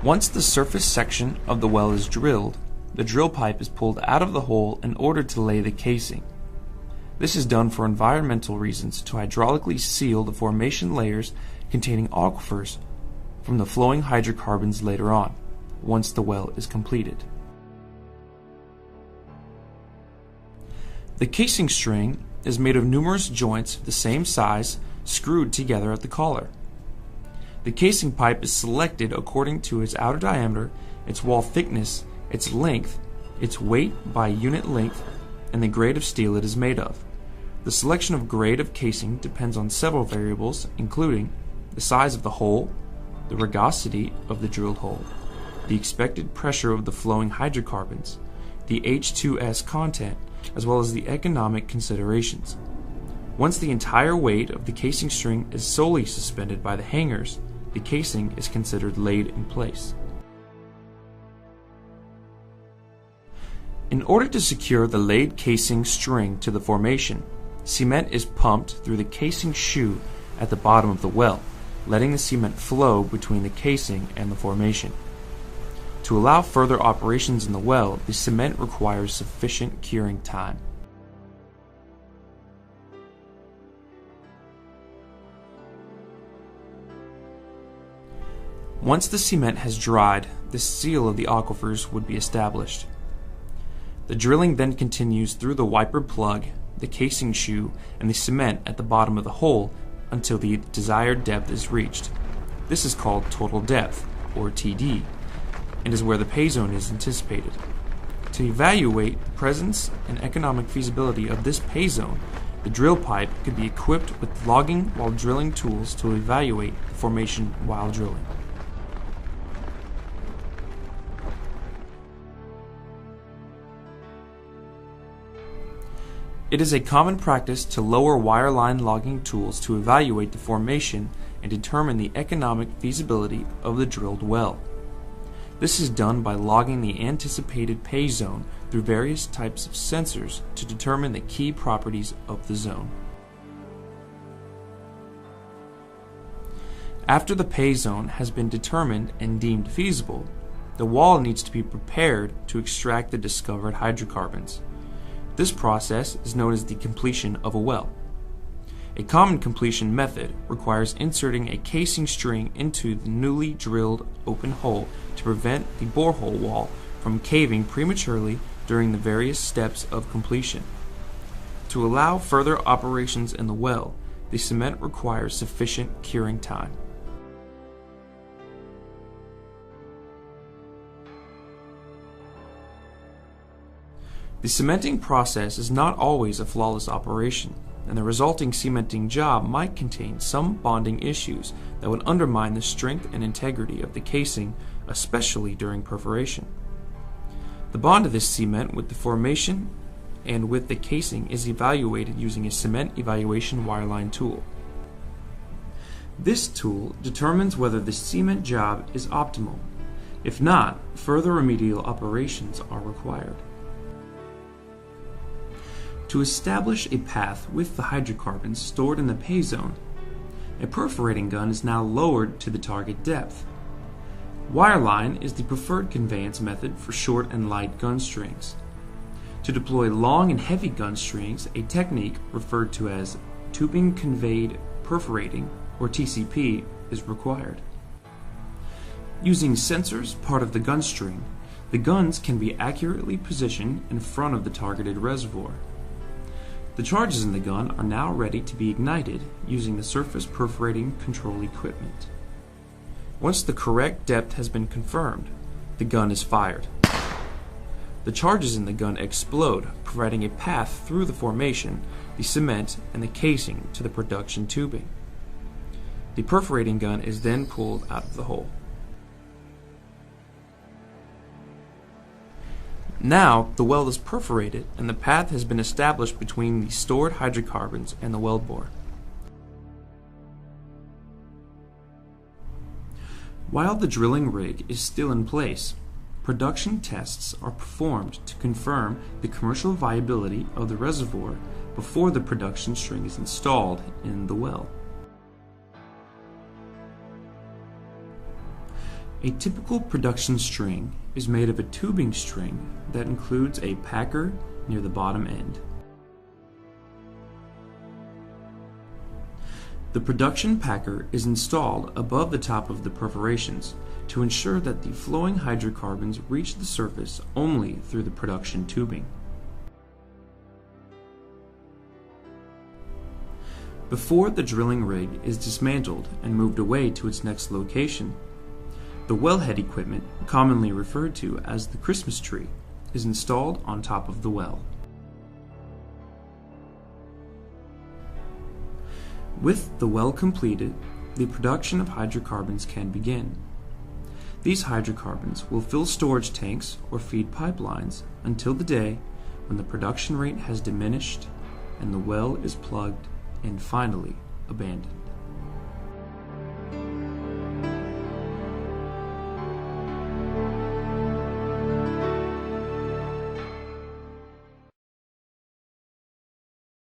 Once the surface section of the well is drilled, the drill pipe is pulled out of the hole in order to lay the casing. This is done for environmental reasons to hydraulically seal the formation layers containing aquifers from the flowing hydrocarbons later on, once the well is completed. The casing string is made of numerous joints the same size screwed together at the collar. The casing pipe is selected according to its outer diameter, its wall thickness, its length, its weight by unit length, and the grade of steel it is made of. The selection of grade of casing depends on several variables, including the size of the hole, the rugosity of the drilled hole, the expected pressure of the flowing hydrocarbons, the H2S content, as well as the economic considerations. Once the entire weight of the casing string is solely suspended by the hangers, the casing is considered laid in place. In order to secure the laid casing string to the formation, cement is pumped through the casing shoe at the bottom of the well, letting the cement flow between the casing and the formation. To allow further operations in the well, the cement requires sufficient curing time. Once the cement has dried, the seal of the aquifers would be established. The drilling then continues through the wiper plug, the casing shoe, and the cement at the bottom of the hole until the desired depth is reached. This is called total depth, or TD, and is where the pay zone is anticipated. To evaluate the presence and economic feasibility of this pay zone, the drill pipe could be equipped with logging while drilling tools to evaluate the formation while drilling. It is a common practice to lower wireline logging tools to evaluate the formation and determine the economic feasibility of the drilled well. This is done by logging the anticipated pay zone through various types of sensors to determine the key properties of the zone. After the pay zone has been determined and deemed feasible, the wall needs to be prepared to extract the discovered hydrocarbons. This process is known as the completion of a well. A common completion method requires inserting a casing string into the newly drilled open hole to prevent the borehole wall from caving prematurely during the various steps of completion. To allow further operations in the well, the cement requires sufficient curing time. The cementing process is not always a flawless operation, and the resulting cementing job might contain some bonding issues that would undermine the strength and integrity of the casing, especially during perforation. The bond of this cement with the formation and with the casing is evaluated using a cement evaluation wireline tool. This tool determines whether the cement job is optimal. If not, further remedial operations are required. To establish a path with the hydrocarbons stored in the pay zone, a perforating gun is now lowered to the target depth. Wireline is the preferred conveyance method for short and light gun strings. To deploy long and heavy gun strings, a technique referred to as tubing conveyed perforating, or TCP, is required. Using sensors part of the gun string, the guns can be accurately positioned in front of the targeted reservoir. The charges in the gun are now ready to be ignited using the surface perforating control equipment. Once the correct depth has been confirmed, the gun is fired. The charges in the gun explode, providing a path through the formation, the cement, and the casing to the production tubing. The perforating gun is then pulled out of the hole. Now, the well is perforated and the path has been established between the stored hydrocarbons and the wellbore. While the drilling rig is still in place, production tests are performed to confirm the commercial viability of the reservoir before the production string is installed in the well. A typical production string is made of a tubing string that includes a packer near the bottom end. The production packer is installed above the top of the perforations to ensure that the flowing hydrocarbons reach the surface only through the production tubing. Before the drilling rig is dismantled and moved away to its next location, the wellhead equipment, commonly referred to as the Christmas tree, is installed on top of the well. With the well completed, the production of hydrocarbons can begin. These hydrocarbons will fill storage tanks or feed pipelines until the day when the production rate has diminished and the well is plugged and finally abandoned.